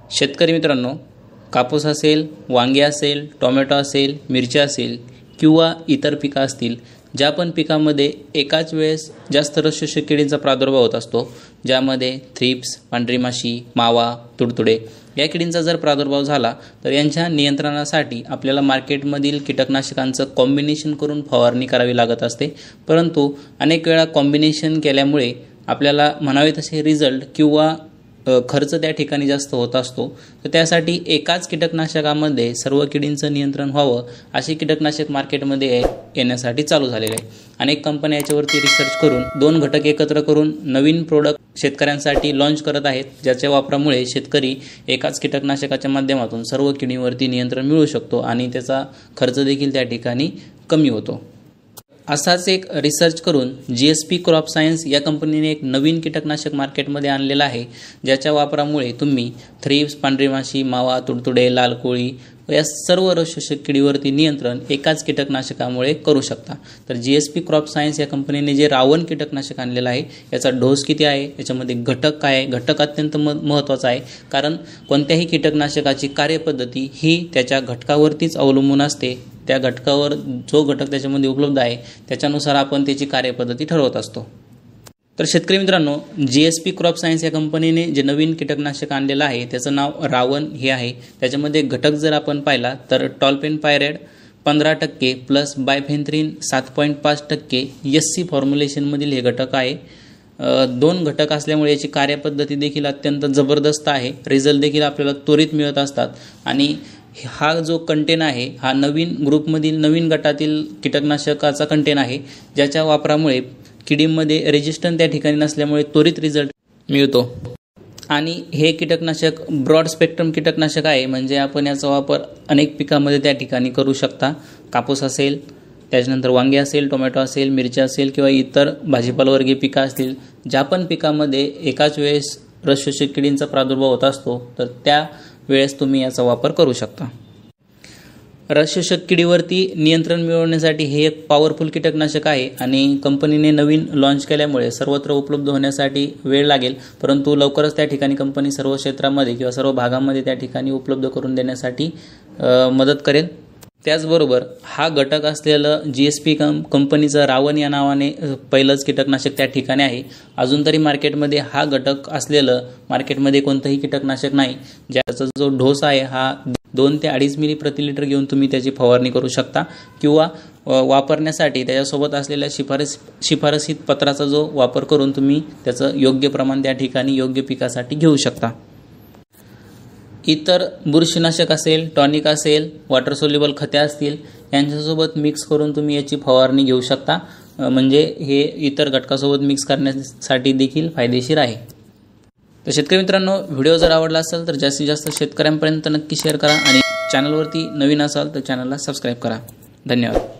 शेतकरी मित्रांनो, कापूस असेल, वांगे असेल, टोमॅटो असेल, मिरच्या असेल किंवा इतर पिकं असतील, ज्या पण पिकामध्ये एकाच वेळेस जास्त रस शोषक किडींचा प्रादुर्भाव होत असतो, ज्यामध्ये थ्रिप्स, पांढरी माशी, मावा, तुडतुडे या किडींचा जर प्रादुर्भाव झाला तर यांच्या नियंत्रणासाठी आपल्याला मार्केटमधील कीटकनाशकांचं कॉम्बिनेशन करून फवारणी करावी लागत असते। परंतु अनेक वेळा कॉम्बिनेशन केल्यामुळे आपल्याला म्हणावे तसे रिझल्ट किंवा खर्च त्या ठिकाणी जास्त होत असतो। तर त्यासाठी एकाच कीटकनाशकामध्ये सर्व किडींचं नियंत्रण व्हावं असे कीटकनाशक मार्केटमध्ये येण्यासाठी चालू झालेले आहे। अनेक कंपन्या याच्यावरती रिसर्च करून 2 घटक एकत्र करून नवीन प्रोडक्ट शेतकऱ्यांसाठी लॉन्च करत आहेत, ज्याच्या वापरामुळे शेतकरी एकाच कीटकनाशकाच्या माध्यमातून सर्व किडींवरती नियंत्रण मिळवू शकतो आणि त्याचा खर्च देखील त्या ठिकाणी कमी होतो। असाच एक रिसर्च करून GSP क्रॉप सायन्स या कंपनीने एक नवीन कीटकनाशक मार्केटमध्ये आणलेला आहे, ज्याच्या वापरामुळे तुम्ही थ्रिप्स, पांढरी माशी, मावा, तुडतुडे, लाल कोळी या सर्व रस शोषक किडीवरती नियंत्रण एकाच कीटकनाशकामुळे करू शकता। तर GSP क्रॉप सायन्स या कंपनीने जे रावण कीटकनाशक आणलेलं आहे, याचा डोस किती आहे, याच्यामध्ये घटक काय आहे, घटक अत्यंत महत्त्वाचा आहे, कारण कोणत्याही कीटकनाशकाची कार्यपद्धती ही त्याच्या घटकावरतीच अवलंबून असते। त्या घटकावर जो घटक त्याच्यामध्ये उपलब्ध आहे त्याच्यानुसार आपण त्याची कार्यपद्धती ठरवत असतो। तर शेतकरी मित्रांनो, GSP क्रॉप सायन्स या कंपनीने जे नवीन कीटकनाशक आणलेलं आहे त्याचं नाव रावण हे आहे। त्याच्यामध्ये घटक जर आपण पाहिला तर टॉल्पेनपायरेट 15% प्लस बायफेन्थ्रिन 7.5% SC फॉर्म्युलेशनमधील हे घटक आहे। 2 घटक असल्यामुळे याची कार्यपद्धती देखील अत्यंत जबरदस्त आहे, रिझल्ट देखील आपल्याला त्वरित मिळत असतात आणि हा जो कंटेन आहे हा नवीन ग्रुपमधील नवीन गटातील कीटकनाशकाचा कंटेन आहे, ज्याच्या वापरामुळे किडींमध्ये रेजिस्टन्स त्या ठिकाणी नसल्यामुळे त्वरित रिझल्ट मिळतो। आणि हे कीटकनाशक ब्रॉड स्पेक्ट्रम कीटकनाशक आहे, म्हणजे आपण याचा वापर अनेक पिकांमध्ये त्या ठिकाणी करू शकता। कापूस असेल, त्याच्यानंतर वांगे असेल, टोमॅटो असेल, मिरच्या असेल किंवा इतर भाजीपालावर्गीय पिकं असतील, ज्या पण पिकामध्ये एकाच वेळेस रस शोषक किडींचा प्रादुर्भाव होत असतो तर त्या वेळेस तुम्ही याचा वापर करू शकता। रस शोषक किडीवरती नियंत्रण मिळवण्यासाठी हे एक पॉवरफुल कीटकनाशक आहे आणि कंपनीने नवीन लॉन्च केल्यामुळे सर्वत्र उपलब्ध होण्यासाठी वेळ लागेल, परंतु लवकरच त्या ठिकाणी कंपनी सर्व क्षेत्रामध्ये किंवा सर्व भागामध्ये त्या ठिकाणी उपलब्ध करून देण्यासाठी मदत करेल। त्याचबरोबर हा घटक असलेलं GSP कंपनीचं रावण या नावाने पहिलंच कीटकनाशक त्या ठिकाणी आहे। अजून तरी मार्केटमध्ये हा घटक असलेलं मार्केटमध्ये कोणतंही कीटकनाशक नाही, ज्याचा जो डोस आहे हा 2 ते 2.5 मिली प्रति लिटर घेऊन तुम्ही त्याची फवारणी करू शकता किंवा वापरण्यासाठी त्याच्यासोबत असलेल्या शिफारसीत पत्राचा जो वापर करून तुम्ही त्याचं योग्य प्रमाण त्या ठिकाणी योग्य पिकासाठी घेऊ शकता। इतर बुरशीनाशक असेल, टॉनिक असेल, वॉटर सोल्युबल खते असतील यांच्यासोबत मिक्स करून तुम्ही याची फवारणी घेऊ शकता, म्हणजे हे इतर घटकासोबत मिक्स करण्यासाठी देखील फायदेशीर आहे। तर शेतकरी मित्रांनो, व्हिडिओ जर आवडला असेल तर जास्तीत जास्त शेतकऱ्यांपर्यंत नक्की शेअर करा आणि चॅनलवरती नवीन असाल तर चॅनलला सबस्क्राईब करा। धन्यवाद।